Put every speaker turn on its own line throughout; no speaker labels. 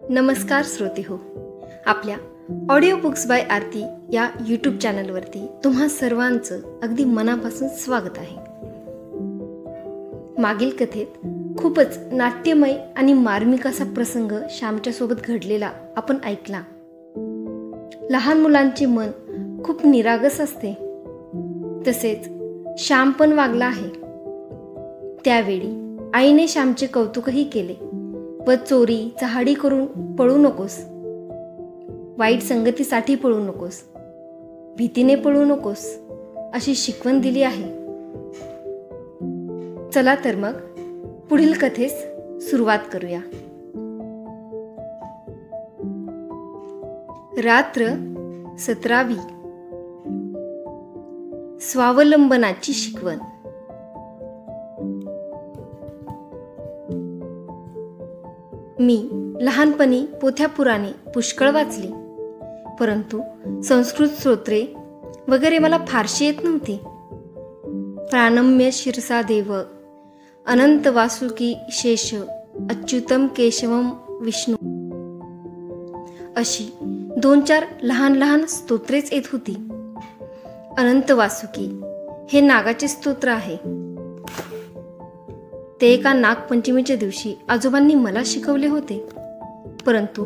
नमस्कार श्रोते हो, आपल्या ऑडिओ बुक्स बाय आरती या यूट्यूब चॅनलवरती तुम्हा सर्वांचं अगदी मनापासून स्वागत आहे. मागील कथेत खूपच नाट्यमय आणि मार्मिक असा प्रसंग श्यामच्या सोबत घडलेला आपण ऐकला. लहान मुलांचे मन खूप निरागस असते, तसेच श्याम पण वागला आहे. त्यावेळी आईने श्यामचे कौतुकही केले व चोरी चहाडी करून पळू नकोस, वाईट संगतीसाठी पळू नकोस, भीतीने पळू नकोस अशी शिकवण दिली आहे. चला तर मग पुढील कथेस सुरुवात करूया. रात्र 17वी. स्वावलंबनाची शिकवण. मी लहानपणी पोथ्या पुराणे पुष्कळ वाचली, परंतु संस्कृत स्तोत्रे वगैरे मला फारशी येत नव्हती. प्राणम्य शिरसा देव, अनंत वासुकी शेष, अच्युतम केशवम विष्णू अशी 2-4 लहान लहान स्तोत्रेच येत होती. अनंत वासुकी हे नागाचे स्तोत्र आहे. ते एका नागपंचमीच्या दिवशी आजोबांनी मला शिकवले होते, परंतु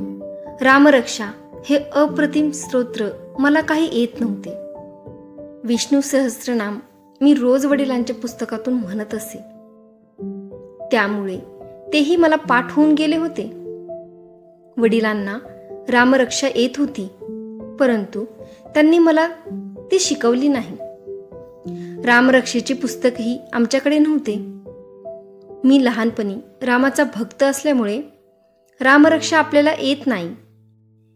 रामरक्षा हे अप्रतिम स्तोत्र मला काही येत नव्हते. विष्णू सहस्त्रनाम मी रोज वडिलांच्या पुस्तकातून म्हणत असे, त्यामुळे तेही मला पाठ होऊन गेले होते. वडिलांना रामरक्षा येत होती, परंतु त्यांनी मला ती शिकवली नाही. रामरक्षेचे पुस्तकही आमच्याकडे नव्हते. मी लहानपणी रामाचा भक्त असल्यामुळे रामरक्षा आपल्याला येत नाही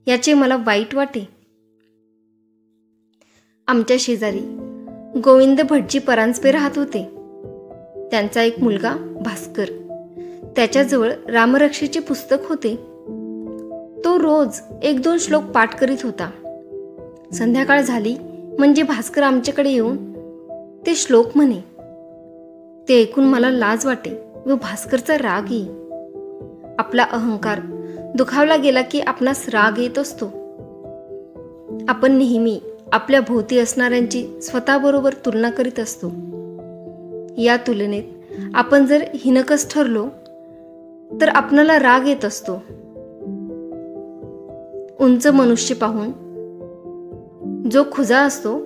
याचे मला वाईट वाटे. आमच्या शेजारी गोविंद भटजी परांजपे राहत होते. त्यांचा एक मुलगा भास्कर, त्याच्याजवळ रामरक्षेचे पुस्तक होते. तो रोज 1-2 श्लोक पाठ करीत होता. संध्याकाळ झाली म्हणजे भास्कर आमच्याकडे येऊन ते श्लोक म्हणे. ते ऐकून मला लाज वाटे व भास्करचा राग येई. आपला अहंकार दुखावला गेला की आपणास राग येत असतो. आपण नेहमी आपल्या भोवती असणाऱ्यांची स्वतःबरोबर तुलना करीत असतो. या तुलनेत आपण जर हिणकस ठरलो तर आपणाला राग येत असतो. उंच मनुष्य पाहून जो खुजा असतो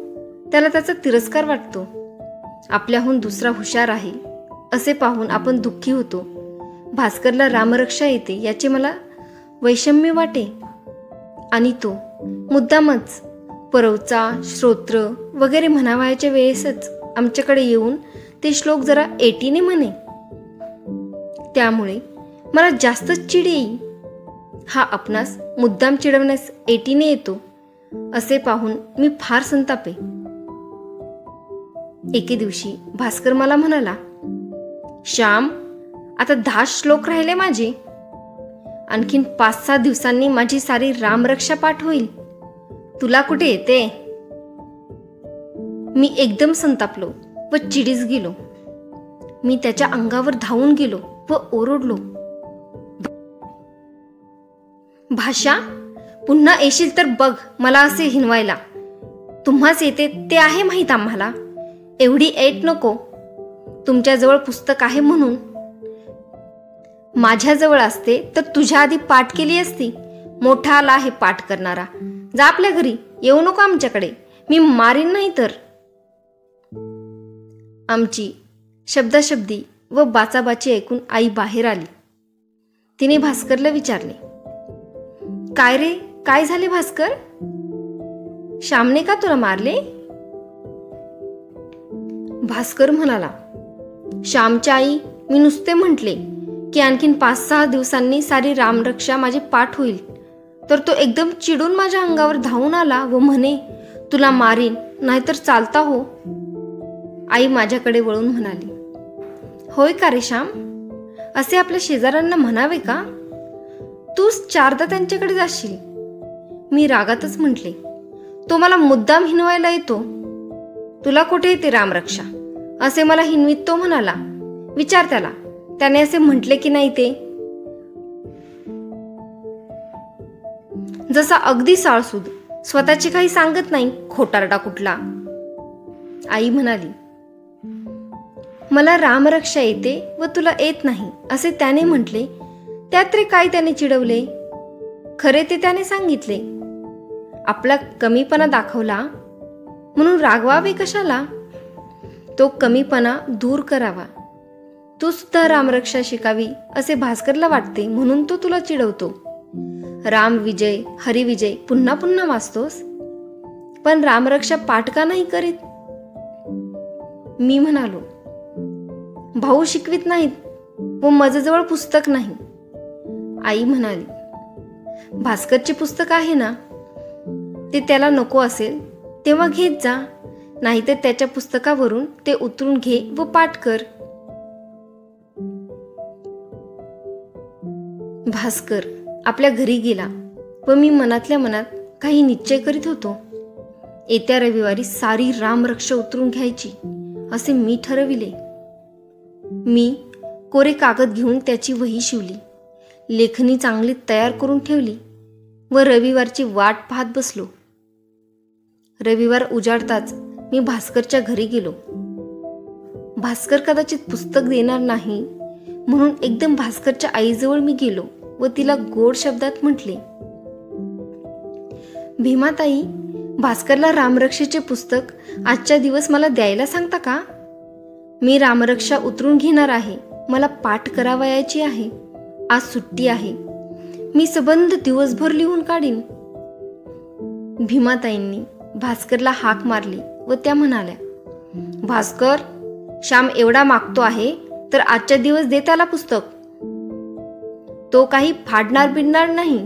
त्याला त्याचा तिरस्कार वाटतो. आपल्याहून दुसरा हुशार आहे असे पाहून आपण दुःखी होतो. भास्करला रामरक्षा येते याचे मला वैषम्य वाटे, आणि तो मुद्दामच परवचा स्तोत्र वगैरे म्हणावयाच्या वेळेसच आमच्याकडे येऊन ते श्लोक जरा एटीने म्हणे. त्यामुळे मला जास्तच चिड येई. हा आपणास मुद्दाम चिडवण्यास एटीने येतो असे पाहून मी फार संतापे. एके दिवशी भास्कर मला म्हणाला, श्याम, आता 10 श्लोक राहिले माझे. आणखीन 5-6 दिवसांनी माझी सारी रामरक्षा पाठ होईल. तुला कुठे येते? मी एकदम संतापलो व चिडीस गेलो. मी त्याच्या अंगावर धावून गेलो व ओरडलो, भाषा, पुन्हा येशील तर बघ मला असे हिनवायला. तुम्हाच येते ते आहे माहीत आम्हाला. एवढी ऐट नको. तुमच्याजवळ पुस्तक आहे म्हणून. माझ्याजवळ असते तर तुझ्या आधी पाठ केली असती. मोठा आला आहे पाठ करणारा. जा आपल्या घरी, येऊ नको आमच्याकडे. मी मारीन नाही तर. आमची शब्दाशब्दी व बाचाबाची ऐकून आई बाहेर आली. तिने भास्करला विचारले, काय रे, काय झाले भास्कर? श्यामने का तुला मारले? भास्कर म्हणाला, श्यामच्या आई, मी नुसते म्हटले की आणखीन 5-6 दिवसांनी सारी रामरक्षा माझी पाठ होईल, तर तो एकदम चिडून माझ्या अंगावर धावून आला व म्हणे, तुला मारीन नाहीतर चालता हो. आई माझ्याकडे वळून म्हणाली, होय का रे श्याम, असे आपल्या शेजाऱ्यांना म्हणावे का? तूच 4दा त्यांच्याकडे जाशील. मी रागातच म्हटले, तो मला मुद्दाम हिनवायला येतो. तुला कुठे येते रामरक्षा असे मला हिनवीत तो म्हणाला. विचार त्याला, त्याने असे म्हटले की नाही ते. जसा अगदी साळसूद, स्वतःची काही सांगत नाही, खोटारडा कुठला. आई म्हणाली, मला रामरक्षा येते व तुला येत नाही असे त्याने म्हटले, त्यात रे काय त्याने चिडवले? खरे ते त्याने सांगितले. आपला कमीपणा दाखवला म्हणून रागवावे कशाला? तो कमीपणा दूर करावा. तू सुद्धा रामरक्षा शिकावी असे भास्करला वाटते म्हणून तो तुला चिडवतो. राम विजय हरिविजय पुन्हा पुन्हा वाचतोस, पण रामरक्षा पाठ का नाही करीत? मी म्हणालो, भाऊ शिकवित नाहीत व माझ्याजवळ पुस्तक नाही. आई म्हणाली, भास्करचे पुस्तक आहे ना, ते त्याला नको असेल तेव्हा घेत जा, नाहीतर त्याच्या पुस्तकावरून ते उतरून घे व पाठ कर. भास्कर आपल्या घरी गेला व मी मनातल्या मनात काही निश्चय करीत होतो. येत्या रविवारी सारी रामरक्षा उतरून घ्यायची असे मी ठरविले. मी कोरे कागद घेऊन त्याची वही शिवली, लेखणी चांगली तयार करून ठेवली व रविवारची वाट पाहत बसलो. रविवार उजाडताच मी भास्करच्या घरी गेलो. भास्कर कदाचित पुस्तक देणार नाही म्हणून एकदम भास्करच्या आईजवळ मी गेलो व तिला गोड शब्दात म्हटले, भीमाताई, भास्करला रामरक्षेचे पुस्तक आजच्या दिवस मला द्यायला सांगता का? मी रामरक्षा उतरून घेणार आहे, मला पाठ करावयाची आहे. आज सुट्टी आहे, मी सबंध दिवसभर लिहून काढीन. भीमाताईंनी भास्करला हाक मारली व त्या म्हणाल्या, भास्कर, श्याम एवढा मागतो आहे तर आजच्या दिवस दे त्याला पुस्तक. तो काही फाडणार बिडणार नाही.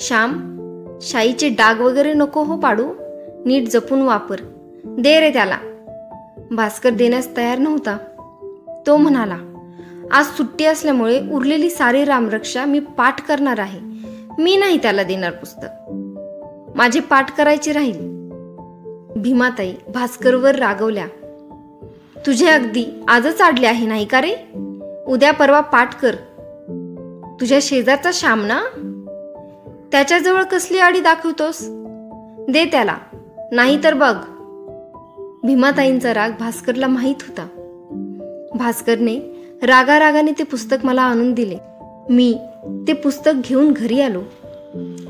श्याम, शाईचे डाग वगैरे नको हो पाडू, नीट जपून वापर. दे रे त्याला. भास्कर देण्यास तयार नव्हता. तो म्हणाला, आज सुट्टी असल्यामुळे उरलेली सारी रामरक्षा मी पाठ करणार आहे, मी नाही त्याला देणार पुस्तक, माझे पाठ करायचे राहील. भीमाताई भास्करवर रागवल्या, तुझे अगदी आजच आडले आहे नाही का रे? उद्या परवा पाठ कर. तुझ्या शेजारचा श्याम ना, त्याच्याजवळ कसली आडी दाखवतोस? दे त्याला, नाही तर बघ. भीमाताईंचा राग भास्करला माहीत होता. भास्करने रागारागाने ते पुस्तक मला आणून दिले. मी ते पुस्तक घेऊन घरी आलो.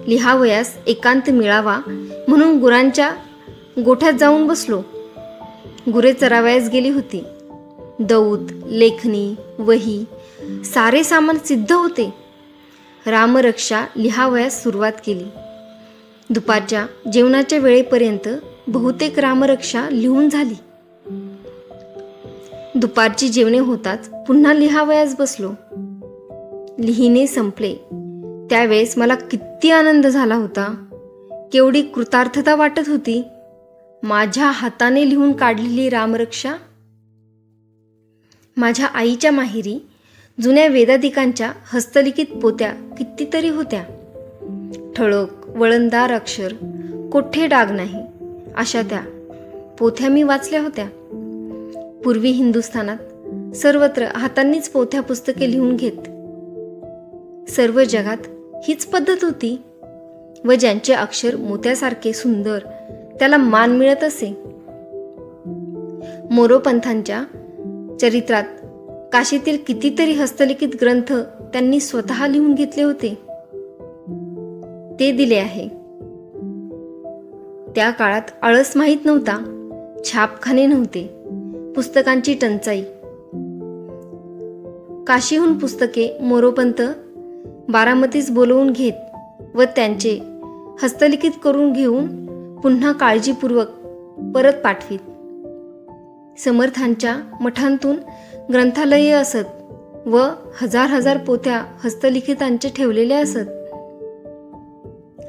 लिहावयास एकांत मिळावा म्हणून गुरांच्या गोठ्यात जाऊन बसलो. गुरे चरावयास गेली होती. दौत, लेखणी, वही सारे सामान सिद्ध होते. रामरक्षा लिहावयास सुरुवात केली. दुपारच्या जेवणाच्या वेळेपर्यंत बहुतेक रामरक्षा लिहून झाली. दुपारची जेवणे होताच पुन्हा लिहावयास बसलो. लिहिणे संपले त्यावेळेस मला किती आनंद झाला होता, केवढी कृतार्थता वाटत होती. माझ्या हाताने लिहून काढलेली रामरक्षा. माझ्या आईच्या माहेरी जुन्या वेदाधिकांच्या हस्तलिखित पोथ्या कितीतरी होत्या. ठळक, वळणदार अक्षर, कोठे डाग नाही अशा त्या पोथ्या मी वाचल्या होत्या. पूर्वी हिंदुस्थानात सर्वत्र हातांनीच पोथ्या पुस्तके लिहून घेत. सर्व जगात हीच पद्धत होती व ज्यांचे अक्षर मोत्यासारखे सुंदर त्याला मान मिळत असे. मोरोपंथांच्या चरित्रात काशीतील कितीतरी हस्तलिखित ग्रंथ त्यांनी स्वतः लिहून घेतले होते, ते दिले आहे. त्या काळात आळस माहीत नव्हता, छापखाने नव्हते, पुस्तकांची टंचाई. काशीहून पुस्तके मोरोपंत बारामतीस बोलवून घेत व त्यांचे हस्तलिखित करून घेऊन पुन्हा काळजीपूर्वक परत पाठवीत. समर्थांच्या मठांतून ग्रंथालये असत व हजार हजार पोथ्या हस्तलिखितांचे ठेवलेल्या असत.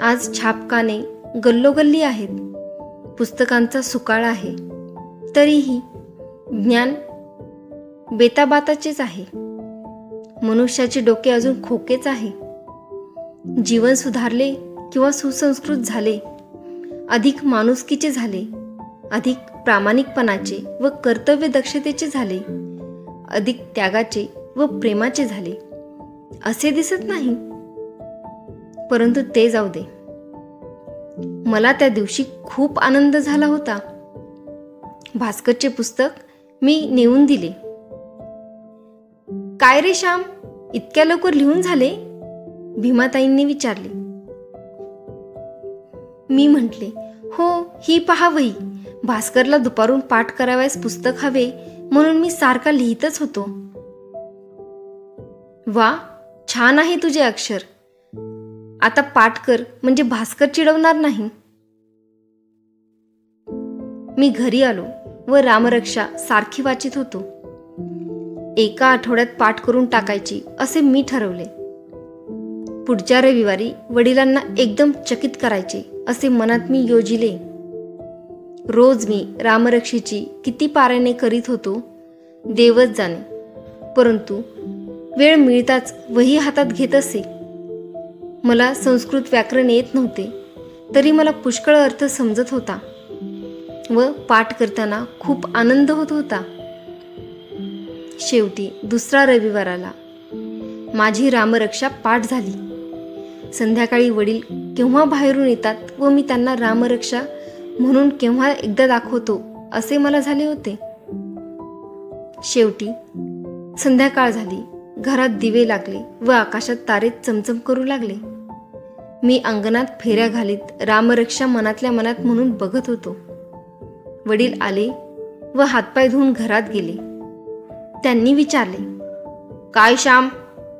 आज छापखाने गल्लोगल्ली आहेत, पुस्तकांचा सुकाळ आहे. तरीही ज्ञान बेताबाताचेच आहे. मनुष्याचे डोके अजून खोकेच आहे. जीवन सुधारले किंवा सुसंस्कृत झाले, अधिक माणुसकीचे झाले, अधिक प्रामाणिकपणाचे व कर्तव्य दक्षतेचे झाले, अधिक त्यागाचे व प्रेमाचे झाले असे दिसत नाही. परंतु ते जाऊ दे. मला त्या दिवशी खूप आनंद झाला होता. भास्करचे पुस्तक मी नेऊन दिले. काय रे श्याम, इतक्या लवकर लिहून झाले? भीमाताईंनी विचारले. मी म्हटले, हो, ही पहा वही. भास्करला दुपारून पाठ करावयास पुस्तक हवे म्हणून मी सारखा लिहितच होतो. वा, छान आहे तुझे अक्षर. आता पाठ कर म्हणजे भास्कर चिडवणार नाही. मी घरी आलो व रामरक्षा सारखी वाचित होतो. एका आठवड्यात पाठ करून टाकायची असे मी ठरवले. पुढच्या रविवारी वडिलांना एकदम चकित करायचे असे मनात मी योजिले. रोज मी रामरक्षेची किती पारायणे करीत होतो देवच जाणे, परंतु वेळ मिळताच वही हातात घेत असे. मला संस्कृत व्याकरण येत नव्हते, तरी मला पुष्कळ अर्थ समजत होता व पाठ करताना खूप आनंद होत होता. शेवटी दुसरा रविवार आला. माझी रामरक्षा पाठ झाली. संध्याकाळी वडील केव्हा बाहेरून येतात व मी त्यांना रामरक्षा म्हणून केव्हा एकदा दाखवतो असे मला झाले होते. शेवटी संध्याकाळ झाली. घरात दिवे लागले व आकाशात तारे चमचम करू लागले. मी अंगणात फेऱ्या घालीत रामरक्षा मनातल्या मनात म्हणून बघत होतो. वडील आले व हातपाय धुवून घरात गेले. त्यांनी विचारले, काय श्याम,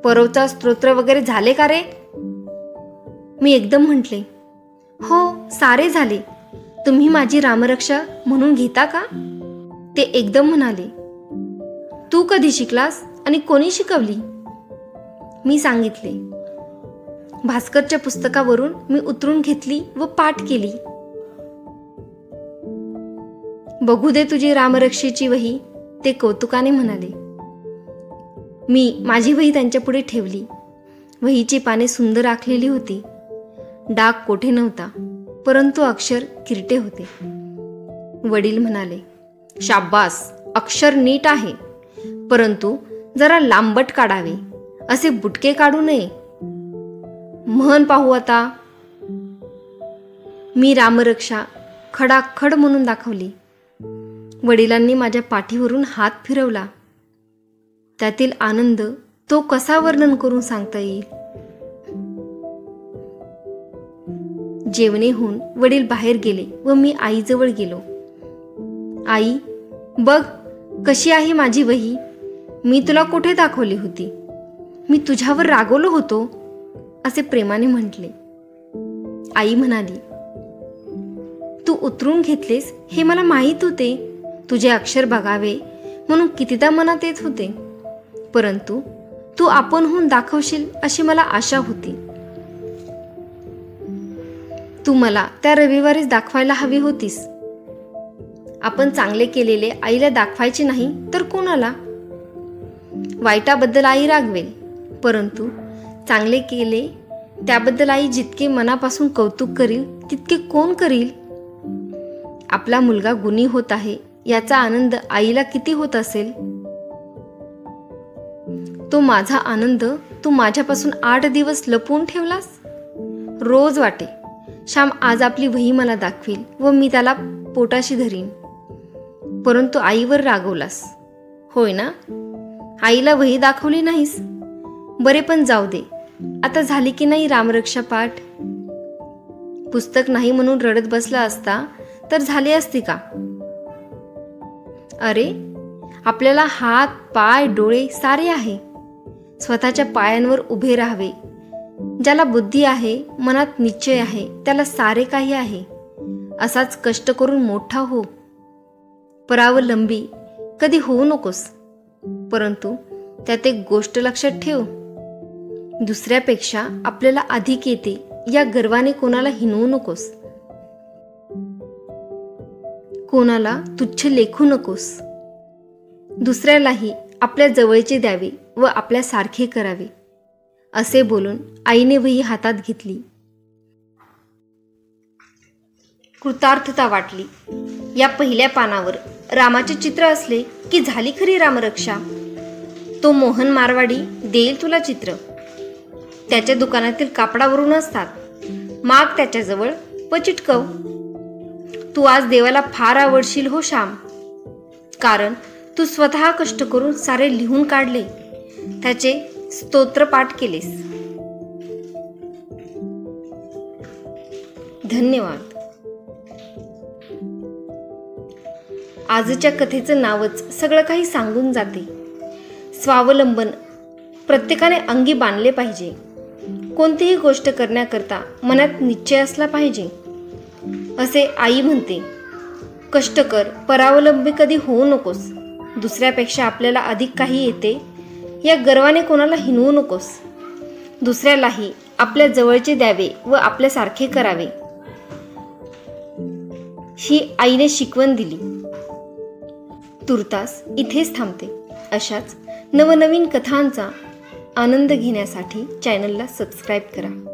परवचा स्तोत्र वगैरे झाले का रे? मी एकदम म्हटले, हो, सारे झाले. तुम्ही माझी रामरक्षा म्हणून घेता का? ते एकदम म्हणाले, तू कधी शिकलास आणि कोणी शिकवली? मी सांगितले. भास्करच्या पुस्तकावरून मी उतरून घेतली व पाठ केली. बघू दे तुझी रामरक्षेची वही, ते कौतुकाने म्हणाले. मी माझी वही त्यांच्यापुढे ठेवली. वहीची पाने सुंदर आखलेली होती. डाग कोठे नव्हता, परंतु अक्षर किरटे होते. वडील म्हणाले, शाब्बास, अक्षर नीट आहे, परंतु जरा लांबट काढावे, असे बुटके काढू नये. म्हण पाहू आता. मी रामरक्षा खडाखड म्हणून दाखवली. वडिलांनी माझ्या पाठीवरून हात फिरवला. त्यातील आनंद तो कसा वर्णन करून सांगता येईल. जेवणे होऊन वडील बाहेर गेले व मी आईजवळ गेलो. आई, बघ कशी आहे माझी वही. मी तुला कुठे दाखवली होती? मी तुझ्यावर रागवलो होतो, असे प्रेमाने म्हटले. आई म्हणाली, तू उतरून घेतलेस हे मला माहीत होते. तुझे अक्षर बघावे म्हणून कितीदा मनात येत होते, परंतु तू आपणहून दाखवशील अशी मला आशा होती. तू मला त्या रविवारीच दाखवायला हवी होतीस. आपण चांगले केलेले आईला दाखवायचे नाही तर कोणाला? वाईटाबद्दल आई रागवेल, परंतु चांगले केले त्याबद्दल आई जितके मनापासून कौतुक करील तितके कोण करील? आपला मुलगा गुणी होत आहे याचा आनंद आईला किती होत असेल. तो माझा आनंद तू माझ्यापासून 8 दिवस लपवून ठेवलास. रोज वाटे, श्याम आज आपली वही मला दाखवील व मी त्याला पोटाशी धरीन, परंतु आईवर रागवलास, होय ना? आईला वही दाखवली नाहीस. बरे, पण जाऊ दे. आता झाली की नाही रामरक्षा पाठ? पुस्तक नाही म्हणून रडत बसला असता तर झाली असती का? अरे, आपल्याला हात, पाय, डोळे सारे आहे. स्वतःच्या पायांवर उभे राहावे. ज्याला बुद्धी आहे, मनात निश्चय आहे, त्याला सारे काही आहे. असाच कष्ट करून मोठा हो. परावलंबी कधी होऊ नकोस. परंतु त्यात एक गोष्ट लक्षात ठेव, दुसऱ्यापेक्षा आपल्याला अधिक येते या गर्वाने कोणाला हिणवू नकोस. कोणाला तुच्छ लेखू नकोस. दुसऱ्यालाही आपल्या जवळचे द्यावे व आपल्यासारखे करावे. असे बोलून आईने वही हातात घेतली. कृतार्थता वाटली. या पहिल्या पानावर रामाचे चित्र असले की झाली खरी रामरक्षा. तो मोहन मारवाडी देईल तुला चित्र. त्याच्या दुकानातील कापडावरून असतात. माग त्याच्याजवळ, व चिटकव. तू आज देवाला फार आवडशील हो श्याम, कारण तू स्वतः कष्ट करून सारे लिहून काढले, त्याचे स्तोत्रपाठ केलेस. धन्यवाद. आजच्या कथेचं नावच सगळं काही सांगून जाते. स्वावलंबन प्रत्येकाने अंगी बांधले पाहिजे. कोणतीही गोष्ट करण्याकरता मनात निश्चय असला पाहिजे. असे आई म्हणते, कष्ट कर, परावलंबी कधी होऊ नकोस. दुसऱ्यापेक्षा आपल्याला अधिक काही येते या गर्वाने कोणाला हिणवू नकोस. दुसऱ्यालाही आपल्या जवळचे द्यावे व आपल्यासारखे करावे, ही आईने शिकवण दिली. तुर्तास इथेच थांबते. अशाच नवनवीन कथांचा आनंद घेण्यासाठी चॅनलला सबस्क्राईब करा.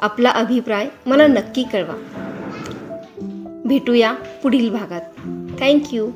आपला अभिप्राय मला नक्की कळवा. भेटूया पुढील भागात. थँक्यू.